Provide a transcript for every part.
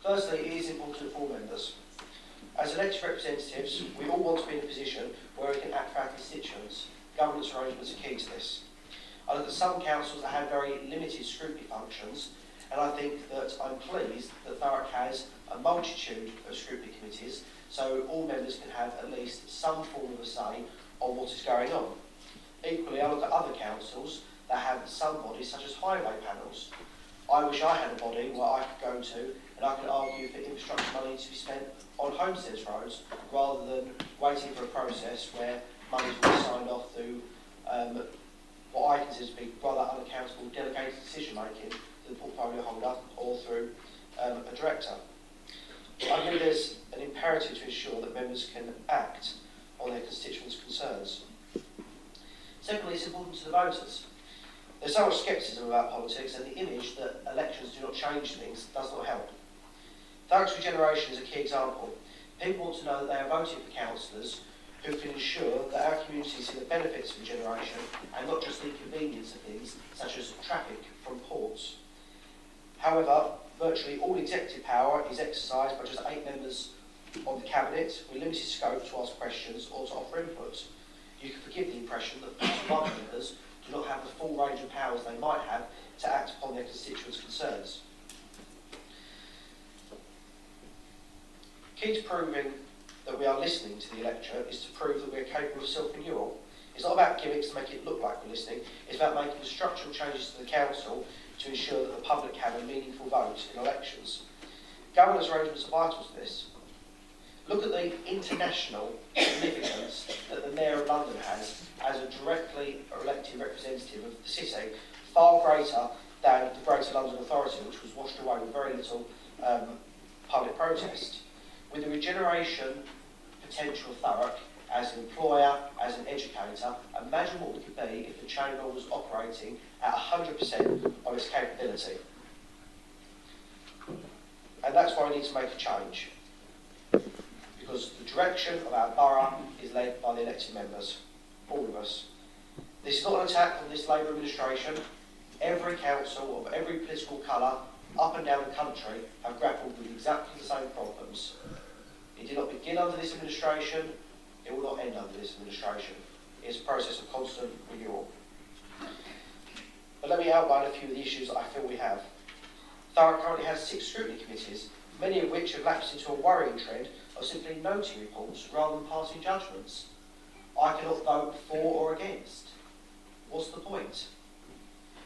Firstly, it is important for all members. As elected representatives, we all want to be in a position where we can act for our constituents. Governance arrangements are key to this. I look at some councils that have very limited scrutiny functions, and I think that I'm pleased that Thurrock has a multitude of scrutiny committees, so all members can have at least some form of a say on what is going on. Equally, I look at other councils that have some bodies such as highway panels. I wish I had a body where I could go to and I could argue for infrastructure money to be spent on homesteads roads rather than waiting for a process where money is being signed off through what I consider to be rather unaccountable delegated decision making to the portfolio holder or through a director. I believe there's an imperative to ensure that members can act on their constituents' concerns. Secondly, it's important to the voters. There's so much scepticism about politics, and the image that elections do not change things does not help. Thurrock's regeneration is a key example. People want to know that they are voting for councillors who can ensure that our communities see the benefits of regeneration and not just the inconvenience of things such as traffic from ports. However, virtually all executive power is exercised by just 8 members of the Cabinet with limited scope to ask questions or to offer input. You can forgive the impression that 41 members do not have the full range of powers they might have to act upon their constituents' concerns. Key to proving that we are listening to the electorate is to prove that we are capable of self-renewal. It's not about gimmicks to make it look like we're listening, it's about making the structural changes to the council to ensure that the public have a meaningful vote in elections. Governance arrangements are vital to this. Look at the international significance that the Mayor of London has as a directly elected representative of the city, far greater than the Greater London Authority, which was washed away with very little public protest. With the regeneration potential of Thurrock as an employer, as an educator, imagine what we could be if the Chamber was operating at 100% of its capability. And that's why we need to make a change. Because the direction of our borough is led by the elected members, all of us. This is not an attack on this Labour administration. Every council of every political colour up and down the country have grappled with exactly the same problems. It did not begin under this administration, it will not end under this administration. It's a process of constant renewal. But let me outline a few of the issues that I feel we have. Thurrock currently has 6 scrutiny committees, many of which have lapsed into a worrying trend of simply noting reports rather than passing judgments. I cannot vote for or against. What's the point?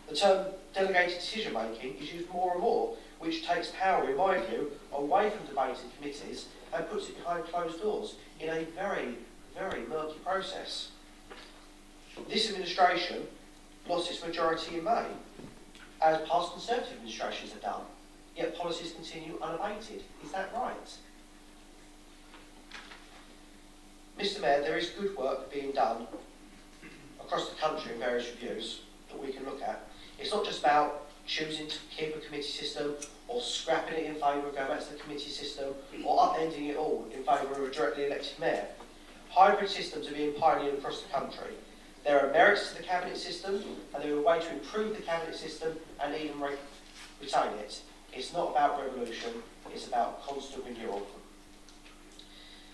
The term delegated decision making is used more and more, which takes power, in my view, away from debate in committees and puts it behind closed doors in a very, very murky process. This administration lost its majority in May, as past Conservative administrations have done, yet policies continue unabated. Is that right? Mr. Mayor, there is good work being done across the country in various reviews that we can look at. It's not just about choosing to keep a committee system or scrapping it in favour of going back to the committee system or upending it all in favour of a directly elected mayor. Hybrid systems are being pioneered across the country. There are merits to the cabinet system and there are ways to improve the cabinet system and even retain it. It's not about revolution, it's about constant renewal.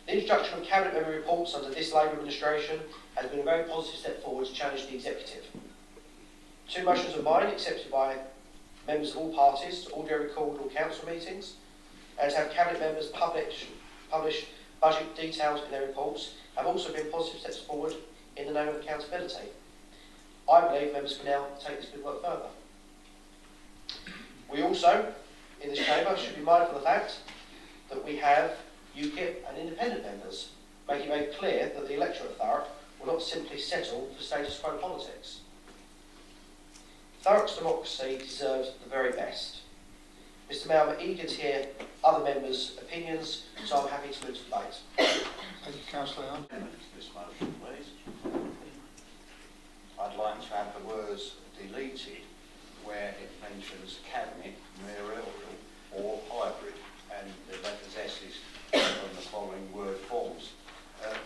The introduction of cabinet member reports under this Labour administration has been a very positive step forward to challenge the executive. 2 motions of mine, accepted by members of all parties, to audio record all council meetings, and to have cabinet members publish budget details in their reports, have also been positive steps forward in the name of accountability. I believe members can now take this good work further. We also, in this chamber, should be mindful of the fact that we have UKIP and independent members, making it very clear that the electorate of Thurrock will not simply settle for status quo politics. Thurrock's democracy deserves the very best. Mr. Mayor, I'm eager to hear other members' opinions, so I'm happy to move to debate. Thank you, Councillor Hunt. This motion, please. I'd like to have the words deleted where it mentions cabinet, mayoral or hybrid, and the letters S's from the following word forms.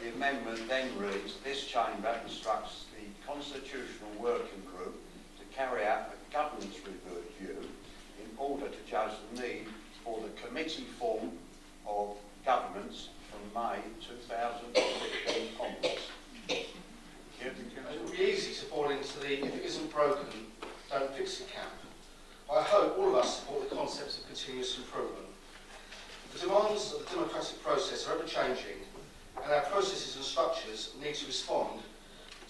The amendment then reads, this chamber instructs the Constitutional Working Group to carry out a governance review in order to judge the need for the committee form of governments from May 2015 onwards. It would be easy to fall into the if it isn't broken, don't fix it camp. I hope all of us support the concepts of continuous improvement. The demands of the democratic process are ever changing, and our processes and structures need to respond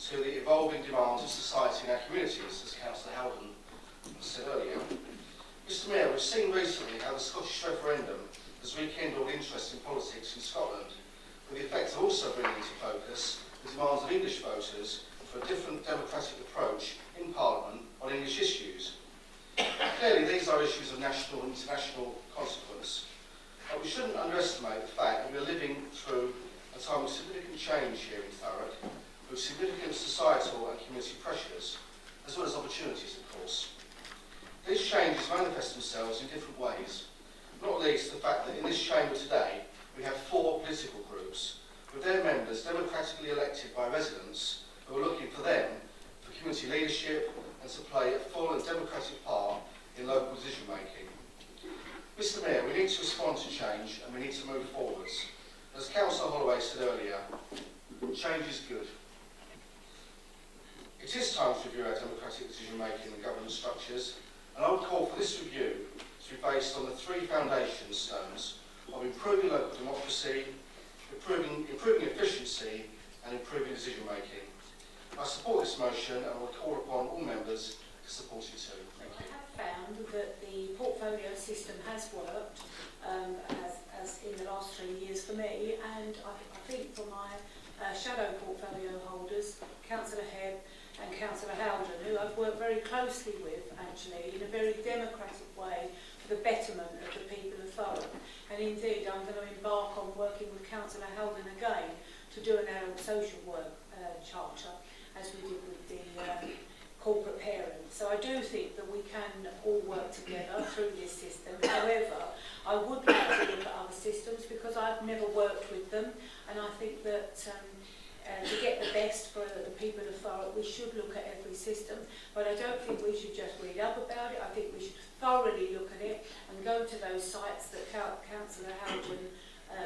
to the evolving demands of society and our communities, as Councillor Howden said earlier. Mr Mayor, we've seen recently how the Scottish referendum has rekindled interest in politics in Scotland, with the effect of also bringing into focus the demands of English voters for a different democratic approach in Parliament on English issues. Clearly, these are issues of national and international consequence, but we shouldn't underestimate the fact that we are living through a time of significant change here in Thurrock, with significant societal and community pressures, as well as opportunities, of course. These changes manifest themselves in different ways, not least the fact that in this chamber today we have 4 political groups, with their members democratically elected by residents who are looking for them for community leadership and to play a full and democratic part in local decision making. Mr Mayor, we need to respond to change and we need to move forwards. As Councillor Holloway said earlier, change is good. It is time to review our democratic decision making and governance structures, and I would call for this review to be based on the 3 foundation stones of improving local democracy, improving efficiency and improving decision making. I support this motion and will call upon all members to support it too. Thank you. I have found that the portfolio system has worked as in the last 3 years for me, and I think for my shadow portfolio holders, Councillor Hebb and Councillor Howden, who I've worked very closely with actually in a very democratic way for the betterment of the people of Thurrock. And indeed I'm going to embark on working with Councillor Howden again to do an adult social work charter, as we did with the corporate parents. So I do think that we can all work together through this system. However, I would like to look at other systems because I've never worked with them, and I think that to get the best for the people of Thurrock, we should look at every system. But I don't think we should just read up about it. I think we should thoroughly look at it and go to those sites that Councillor Howden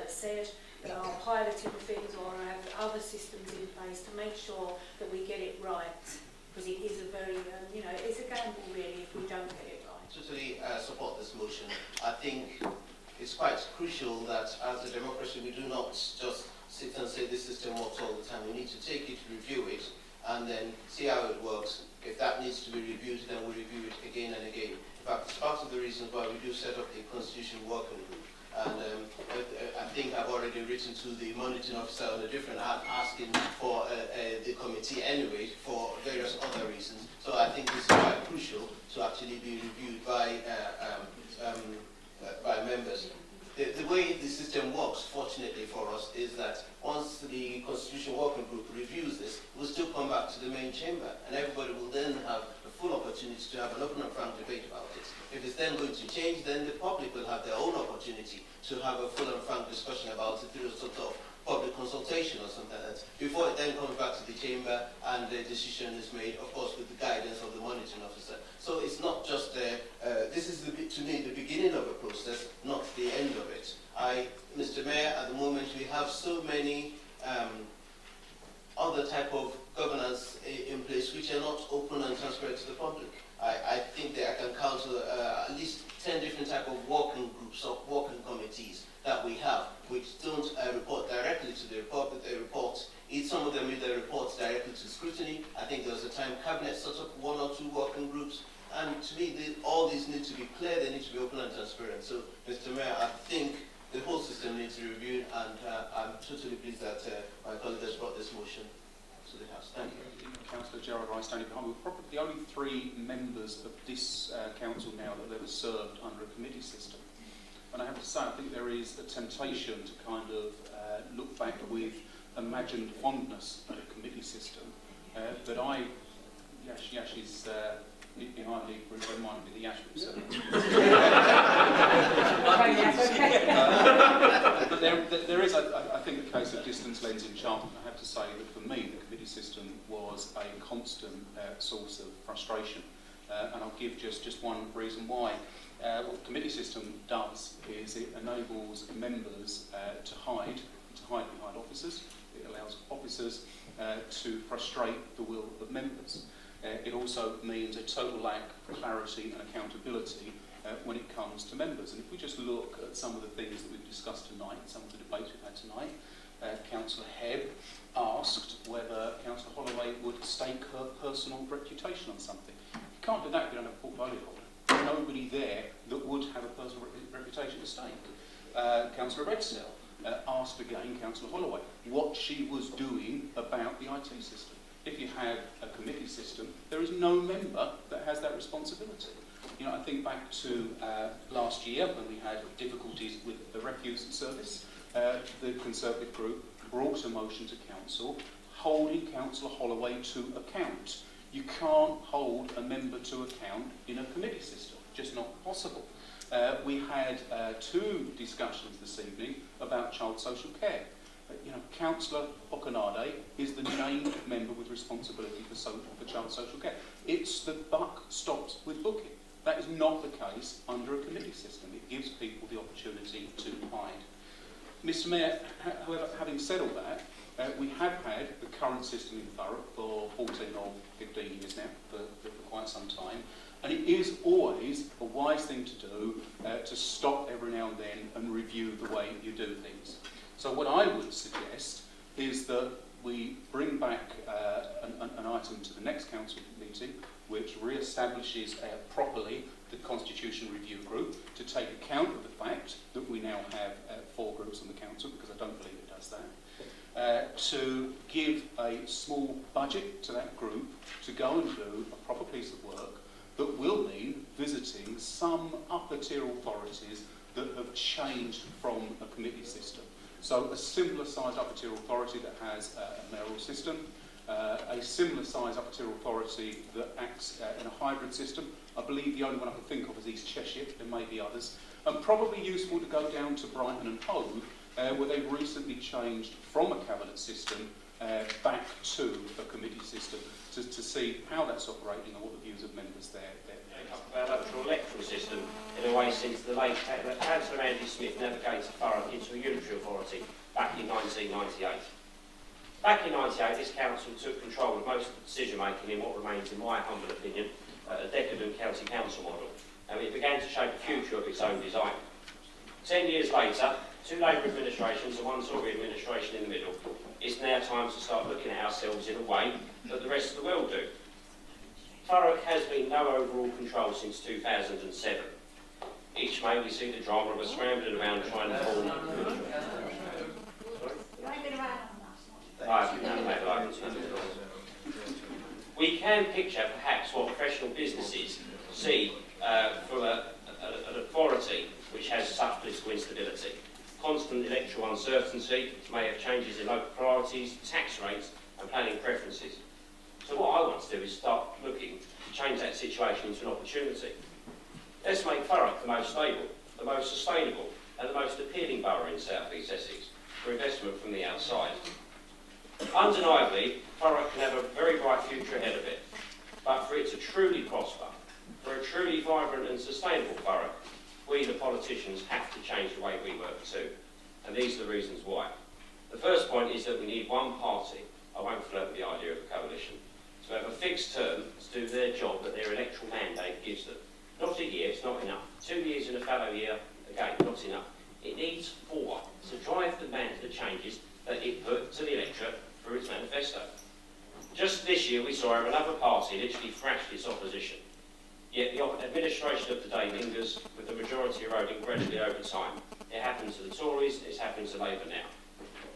said that are piloting things or have other systems in place to make sure that we get it right. Because it is a very, it's a gamble really if we don't get it right. Totally support this motion. I think it's quite crucial that as a democracy we do not just sit and say this system works all the time. We need to take it, review it, and then see how it works. If that needs to be reviewed, then we'll review it again and again. In fact, it's part of the reasons why we do set up the Constitution Working Group. And I think I've already written to the monitoring officer on a different asking for the committee anyway for various other reasons. So I think this is quite crucial to actually be reviewed by members. The way the system works, fortunately for us, is that once the Constitution Working Group reviews this, we'll still come back to the main chamber, and everybody will then have a full opportunity to have an open and frank debate about it. If it's then going to change, then the public will have their own opportunity to have a full and frank discussion about it through a sort of public consultation or something like that, before it then comes back to the chamber and the decision is made, of course, with the guidance of the monitoring officer. So it's not just, this is, to me, the beginning of a process, not the end of it. Mr. Mayor, at the moment we have so many other type of governance in place which are not open and transparent to the public. I think that I can count at least 10 different type of working groups or working committees that we have, which don't report directly to the report, but they report, some of them either report directly to scrutiny. I think there was a time Cabinet set up 1 or 2 working groups, and to me, all these need to be clear, they need to be open and transparent. So, Mr. Mayor, I think the whole system needs to be reviewed, and I'm totally pleased that my colleague has brought this motion to the House. Thank you. Councillor Gerard Rice, standing behind. We're probably the only 3 members of this council now that have ever served under a committee system. And I have to say, I think there is a temptation to kind of look back with imagined fondness at a committee system. But Yash is behind the group, there might be the Yash group. But there is, I think, the case of distance lends enchantment. I have to say that for me, the committee system was a constant source of frustration. And I'll give just one reason why. what the committee system does is it enables members to hide behind officers. It allows officers to frustrate the will of members. It also means a total lack of clarity and accountability when it comes to members. And if we just look at some of the things that we've discussed tonight, some of the debates we've had tonight, Councillor Hebb asked whether Councillor Holloway would stake her personal reputation on something. You can't do that if you don't have a portfolio holder. There's nobody there that would have a personal reputation to stake. Councillor Redstell asked again Councillor Holloway what she was doing about the IT system. If you have a committee system, there is no member that has that responsibility. You know, I think back to last year when we had difficulties with the refuse service, the Conservative group brought a motion to Council holding Councillor Holloway to account. You can't hold a member to account in a committee system, just not possible. We had two discussions this evening about child social care. Councillor Okanade is the named member with responsibility for child social care. It's the buck stops with booking. That is not the case under a committee system. It gives people the opportunity to hide. Mr Mayor, however, having said all that, we have had the current system in Thurrock for 14 or 15 years now, for quite some time, and it is always a wise thing to do to stop every now and then and review the way you do things. So what I would suggest is that we bring back an item to the next council meeting which re-establishes properly the Constitution Review Group to take account of the fact that we now have 4 groups on the council, because I don't believe it does that, to give a small budget to that group to go and do a proper piece of work that will mean visiting some upper tier authorities that have changed from a committee system. So a similar size upper tier authority that has a mayoral system, a similar size upper tier authority that acts in a hybrid system. I believe the only one I can think of is East Cheshire, there may be others. And probably useful to go down to Brighton and Hove, where they've recently changed from a cabinet system back to a committee system to see how that's operating and what the views of members there. About the electoral system in a way since the late Councillor Andy Smith navigated Thurrock into a unitary authority back in 1998. Back in 1998, this council took control of most of the decision making in what remains, in my humble opinion, a decadent county council model, and it began to shape the future of its own design. 10 years later, 2 Labour administrations and 1 Tory administration in the middle, it's now time to start looking at ourselves in a way that the rest of the world do. Thurrock has been no overall control since 2007. Each May we see the drama of a scrambling around trying to form... We can picture perhaps what professional businesses see from an authority which has such political instability. Constant electoral uncertainty may have changes in local priorities, tax rates and planning preferences. So what I want to do is start looking to change that situation into an opportunity. Let's make Thurrock the most stable, the most sustainable and the most appealing borough in South East Essex for investment from the outside. Undeniably, Thurrock can have a very bright future ahead of it, but for it to truly prosper, for a truly vibrant and sustainable borough, we the politicians have to change the way we work too, and these are the reasons why. The first point is that we need one party, I won't flirt with the idea of a coalition, to have a fixed term to do their job that their electoral mandate gives them. Not a year, it's not enough. 2 years in a fallow year, again, not enough. It needs 4 to drive the changes that it put to the electorate through its manifesto. Just this year we saw another party literally thrashed its opposition. Yet the administration of today lingers, with the majority eroding gradually over time. It happened to the Tories, it's happening to Labour now.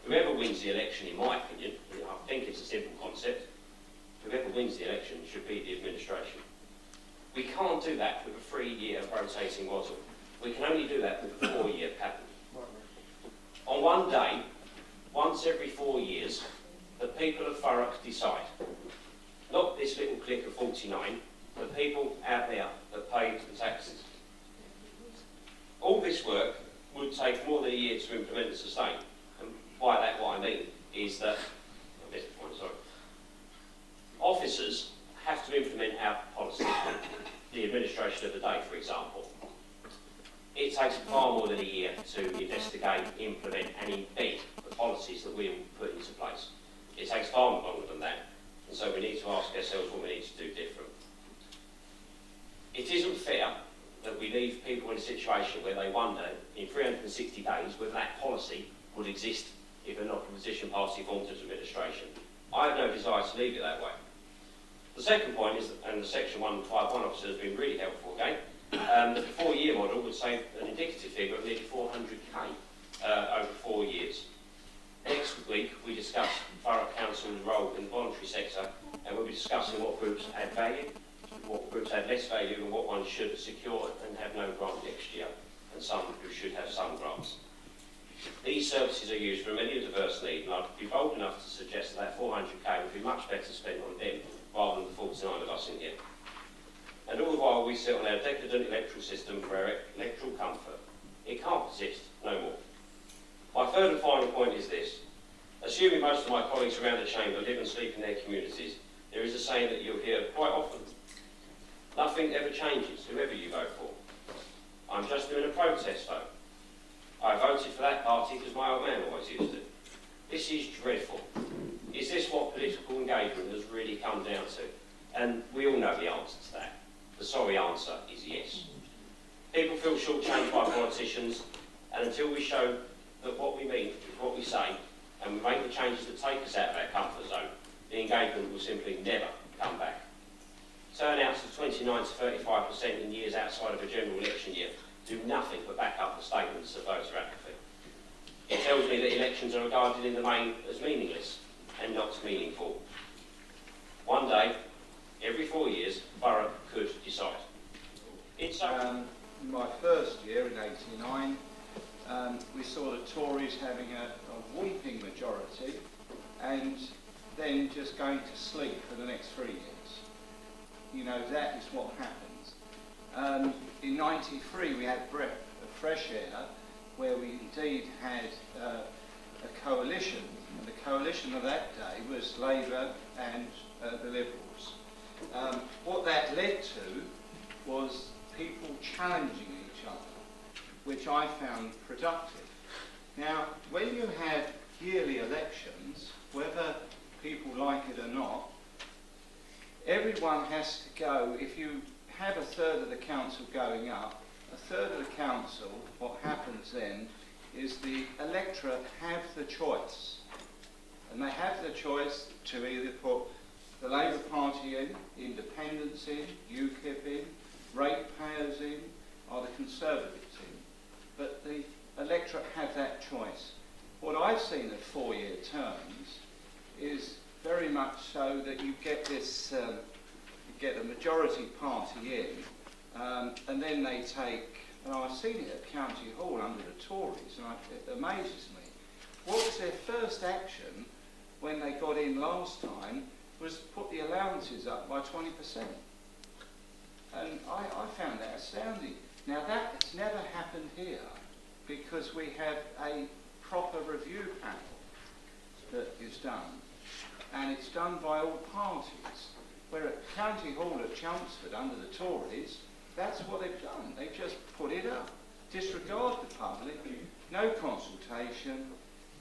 Whoever wins the election, in my opinion, I think it's a simple concept, whoever wins the election should be the administration. We can't do that with a 3-year rotating model. We can only do that with a 4-year pattern. On one day, once every 4 years, the people of Thurrock decide. Not this little clique of 49, the people out there that paid the taxes. All this work would take more than a year to implement and sustain. And by that what I mean is that, officers have to implement our policies, the administration of the day, for example. It takes far more than a year to investigate, implement and embed the policies that we will put into place. It takes far longer than that, and so we need to ask ourselves what we need to do different. It isn't fair that we leave people in a situation where they wonder in 360 days whether that policy would exist if an opposition party formed as administration. I have no desire to leave it that way. The second point is, and the Section 151 officer has been really helpful again, that the 4-year model would save an indicative figure of nearly 400k over 4 years. Next week we discuss Thurrock Council's role in the voluntary sector, and we'll be discussing what groups add value, what groups add less value, and what ones should secure and have no grant next year, and some who should have some grants. These services are used for many diverse needs, and I'd be bold enough to suggest that 400k would be much better spent on them rather than the 49 of us in here. And all the while we sit on our decadent electoral system for our electoral comfort. It can't persist no more. My third and final point is this. Assuming most of my colleagues around the chamber live and sleep in their communities, there is a saying that you'll hear quite often. Nothing ever changes, whoever you vote for. I'm just doing a protest vote. I voted for that party because my old man always used to. This is dreadful. Is this what political engagement has really come down to? And we all know the answer to that. The sorry answer is yes. People feel shortchanged by politicians, and until we show that what we mean is what we say, and we make the changes that take us out of our comfort zone, the engagement will simply never come back. Turnouts of 29 to 35% in years outside of a general election year do nothing but back up the statements of voter apathy. It tells me that elections are regarded in the main as meaningless and not meaningful. One day, every 4 years, Thurrock could decide. In my first year, in '89, we saw the Tories having a weeping majority and then just going to sleep for the next 3 years. You know, that is what happens. In '93, we had a breath of fresh air where we indeed had a coalition, and the coalition of that day was Labour and the Liberals. What that led to was people challenging each other, which I found productive. Now, when you have yearly elections, whether people like it or not, everyone has to go. If you have a third of the council going up, a third of the council, what happens then is the electorate have the choice. And they have the choice to either put the Labour Party in, Independents in, UKIP in, ratepayers in, or the Conservatives in. But the electorate have that choice. What I've seen at 4-year terms is very much so that you get this, you get a majority party in, and then they take, and I've seen it at County Hall under the Tories, and it amazes me. What was their first action when they got in last time was put the allowances up by 20%. And I found that astounding. Now that has never happened here because we have a proper review panel that is done. And it's done by all parties. Where at County Hall at Chelmsford under the Tories, that's what they've done. They've just put it up. Disregard the public, no consultation.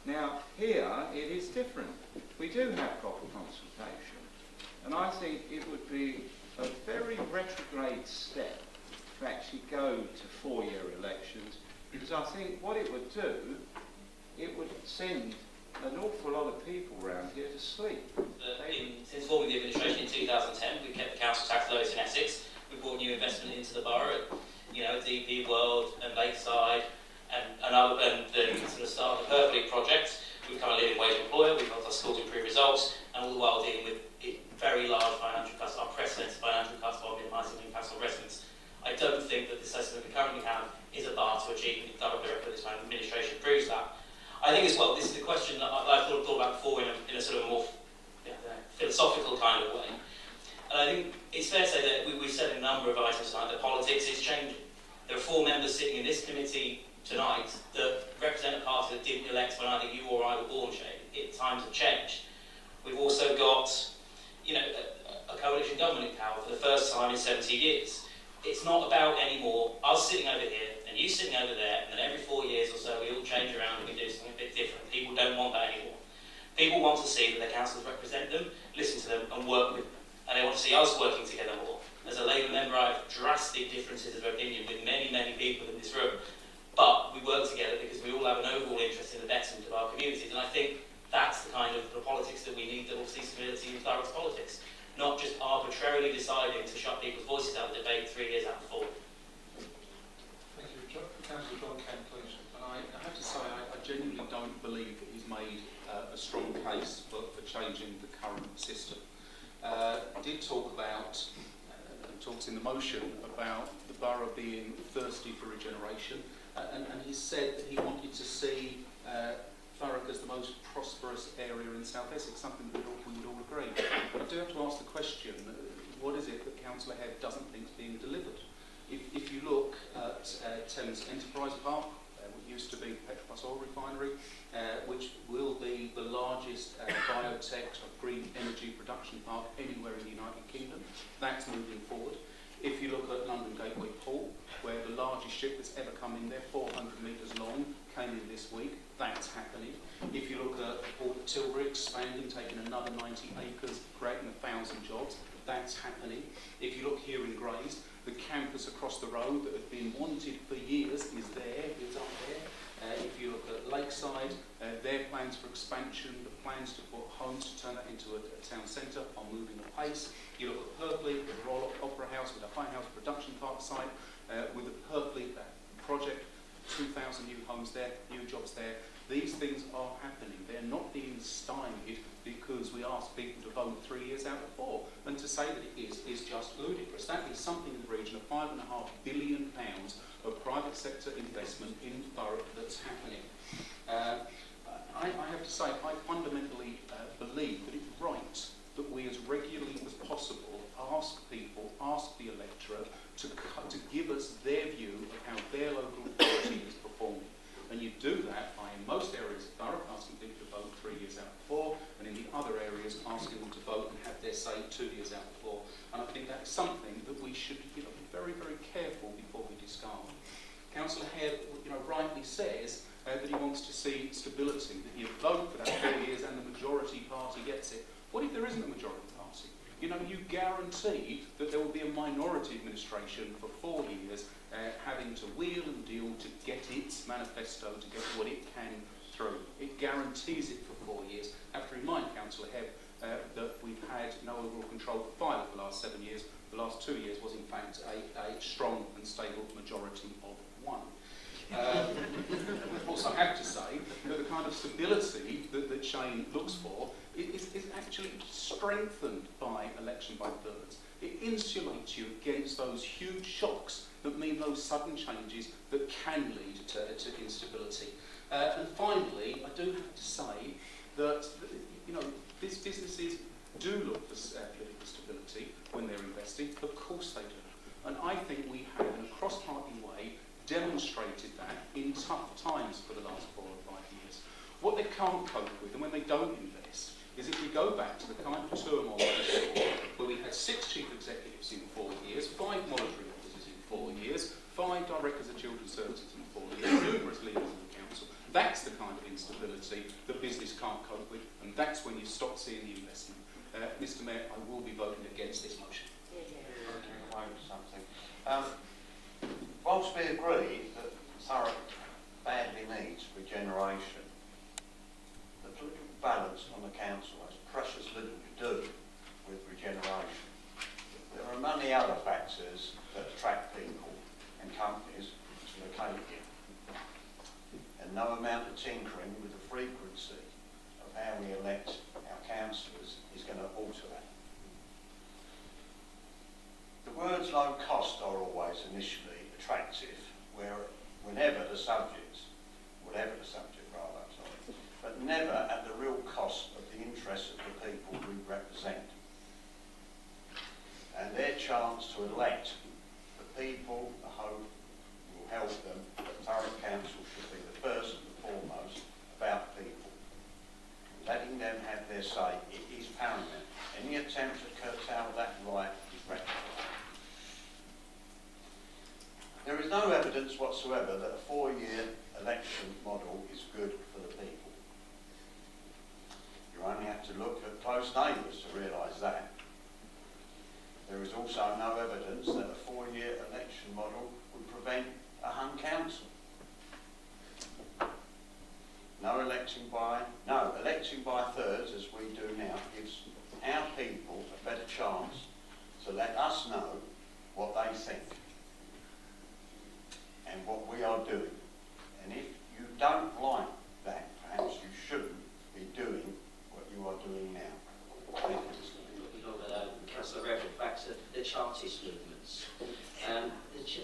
Now here it is different. We do have proper consultation. And I think it would be a very retrograde step to actually go to 4-year elections, because I think what it would do, it would send an awful lot of people around here to sleep. Since forming the administration in 2010, we kept the council tax lowest in Essex. We brought new investment into the borough, you know, DP World and Lakeside, and the sort of start of the Perfect project. We've become a living wage employer. We've helped our schools improve results, and all the while dealing with very large financial cuts, unprecedented financial cuts while minimising impacts on residents. I don't think that the system we currently have is a bar to achieve. The director of this administration proves that. I think as well, this is the question that I've thought about before in a sort of more philosophical kind of way. And I think it's fair to say that we've said in a number of items tonight that politics is changing. There are 4 members sitting in this committee tonight that represent a party that didn't elect when either you or I were born. Times have changed. We've also got, you know, a coalition government in power for the first time in 70 years. It's not about anymore us sitting over here and and you sitting over there, and then every 4 years or so we all change around and we do something a bit different. People don't want that anymore. People want to see that their councils represent them, listen to them and work with them. And they want to see us working together more. As a Labour member, I have drastic differences of opinion with many, many people in this room. But we work together because we all have an overall interest in the betterment of our communities. And I think that's the kind of politics that we need that will see stability in Thurrock's politics. Not just arbitrarily deciding to shut people's voices out of debate 3 years out of 4. Thank you. Councillor John Kent, please. And I have to say, I genuinely don't believe that he's made a strong case for changing the current system. Did talk about, talks in the motion about the borough being thirsty for regeneration, and he said that he wanted to see Thurrock as the most prosperous area in South Essex, something that we would all agree. But I do have to ask the question, what is it that Councillor Hebb doesn't think is being delivered? If you look at Thames Enterprise Park, what used to be Petroplus Oil Refinery, which will be the largest biotech green energy production park anywhere in the United Kingdom, that's moving forward. If you look at London Gateway Port, where the largest ship that's ever come in there, 400 metres long, came in this week, that's happening. If you look at the Port of Tilbury expanding, taking another 90 acres, creating 1,000 jobs, that's happening. If you look here in Grays, the campus across the road that had been wanted for years is there, it's up there. If you look at Lakeside, their plans for expansion, the plans to put homes to turn that into a town centre are moving apace. You look at Purpley, the Royal Opera House with a High House production park site, with the Purpley project, 2,000 new homes there, new jobs there. These things are happening. They're not being stymied because we ask people to vote 3 years out of 4. And to say that it is just ludicrous. That is something in the region of £5.5 billion of private sector investment in Thurrock that's happening. I have to say, I fundamentally believe that it's right that we as regularly as possible ask people, ask the electorate to give us their view of how their local authority is performing. And you do that by, in most areas of Thurrock, asking people to vote 3 years out of 4, and in the other areas, asking them to vote and have their say 2 years out of 4. And I think that's something that we should be very, very careful before we discard. Councillor Hebb, rightly says that he wants to see stability, that you vote for that 4 years and the majority party gets it. What if there isn't a majority party? You guarantee that there will be a minority administration for 4 years having to wheel and deal to get its manifesto, to get what it can through. It guarantees it for 4 years. I have to remind Councillor Hebb that we've had no overall control for 5 of the last 7 years. The last 2 years was in fact a strong and stable majority of 1. Of course, I have to say that the kind of stability that Shane looks for is actually strengthened by election by thirds. It insulates you against those huge shocks that mean those sudden changes that can lead to instability. And finally, I do have to say that these businesses do look for political stability when they're investing. Of course they do. And I think we have, in a cross-party way, demonstrated that in tough times for the last 4 or 5 years. What they can't cope with, and when they don't invest, is if we go back to the kind of turmoil we saw, where we had 6 chief executives in 4 years, 5 monetary officers in 4 years, 5 directors of children's services in 4 years, numerous leaders of the council. That's the kind of instability that business can't cope with, and that's when you stop seeing the investment. Mr Mayor, I will be voting against this motion. Whilst we agree that Thurrock badly needs regeneration, the political balance on the council has precious little to do with regeneration. There are many other factors that attract people and companies to locate here, and no amount of tinkering with the frequency of how we elect our councillors is going to alter that. The words low cost are always initially attractive, whatever the subject, but never at the real cost of the interests of the people we represent and their chance to elect the people, the hope will help them that Thurrock Council should be the first and foremost about people. Letting them have their say, it is paramount. Any attempt to curtail that right is reckless. There is no evidence whatsoever electing by thirds, as we do now, gives our people a better chance to let us know what they think and what we are doing. And if you don't like that, perhaps you shouldn't be doing what you are doing now. Thank you, Mr. Mayor. Councillor Redford, back to the Chartist movements.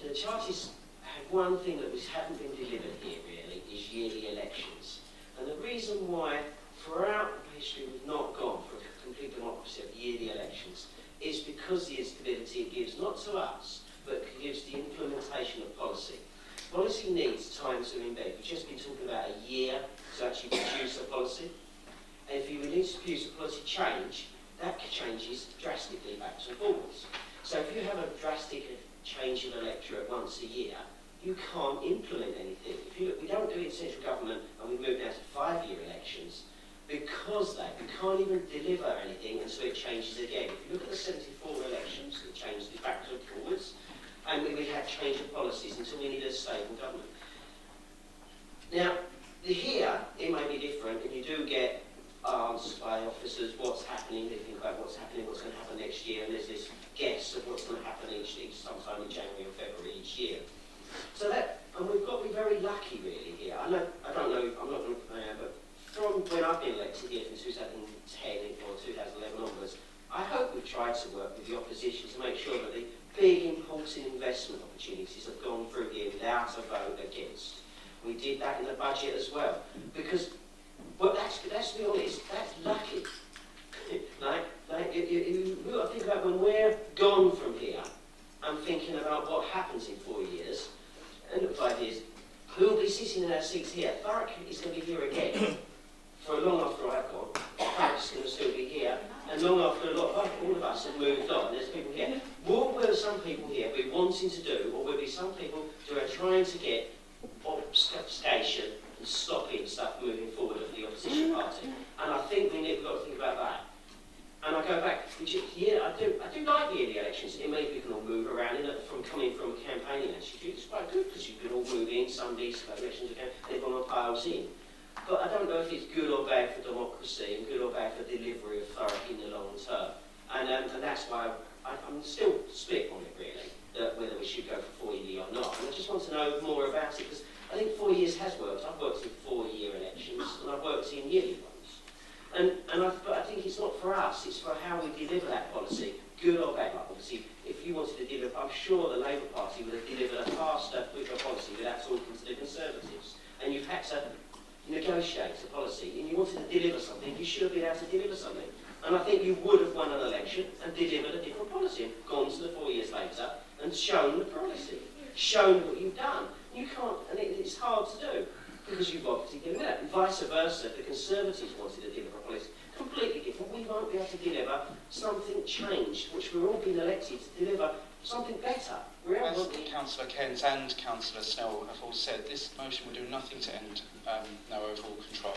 The Chartists have one thing that haven't been delivered here really, is yearly elections. And the reason why throughout history we've not gone for a complete democracy of yearly elections is because the stability it gives, not to us, but it gives the implementation of policy. Policy needs time to embed. We've just been talking about a year to actually produce a policy. And if you need to produce a policy change, that changes drastically backwards and forwards. So if you have a drastic change of electorate once a year, you can't implement anything. If you look, we don't do it in central government and we move now to 5-year elections because we can't even deliver anything until it changes again. If you look at the 74 elections, it changed it backwards and forwards, and we had change of policies until we needed a stable government. Now, here, it may be different, and you do get asked by officers what's happening, they think about what's happening, what's going to happen next year, and there's this guess of what's going to happen sometime in January or February each year. So and we've got to be very lucky really here. I'm not going to compare, but from when I've been elected here from 2010 or 2011 onwards, I hope we've tried to work with the opposition to make sure that the big important investment opportunities have gone through here without a vote against. We did that in the budget as well, because, but let's be honest, that's lucky. You think about when we're gone from here, I'm thinking about what happens in 4 years, and 5 years. Who will be sitting in our seats here? Thurrock is going to be here again for long after I've gone. Thurrock's going to still be here, and long after all of us have moved on. There's people here. What will some people here be wanting to do, or will be some people who are trying to get obfuscation and stopping stuff moving forward of the opposition party? And I think we've got to think about that. And I go back, I do like yearly elections. It means we can all move around from coming from a campaigning attitude. It's quite good because you can all move in, Sundays, elections again, everyone piles in. But I don't know if it's good or bad for democracy and good or bad for delivery of Thurrock in the long term. And that's why I'm still split on it really, whether we should go for 4 yearly or not. And I just want to know more about it because I think 4 years has worked. I've worked in 4-year elections and I've worked in yearly ones. But I think it's not for us, it's for how we deliver that policy, good or bad. Like obviously, if you wanted to deliver, I'm sure the Labour Party would have delivered a faster, quicker policy without talking to the Conservatives. And you've had to negotiate a policy, and you wanted to deliver something, you should have been able to deliver something. And I think you would have won an election and delivered a different policy, and gone to the 4 years later and shown the policy, shown what you've done. You can't, and it's hard to do. Because you've obviously given that. And vice versa, if the Conservatives wanted to deliver a policy completely different, we won't be able to deliver something changed, which we're all being elected to deliver something better. As Councillor Kent and Councillor Snell have all said, this motion will do nothing to end no overall control.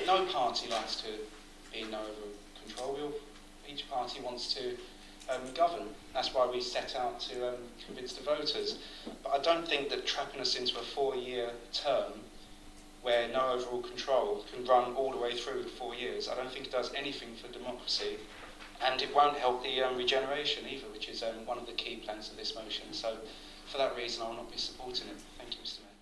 No party likes to be in no overall control. Each party wants to govern. That's why we set out to convince the voters. But I don't think that trapping us into a 4-year term where no overall control can run all the way through 4 years, I don't think it does anything for democracy, and it won't help the regeneration either, which is one of the key planks of this motion. So for that reason I will not be supporting it. Thank you, Mr. Mayor.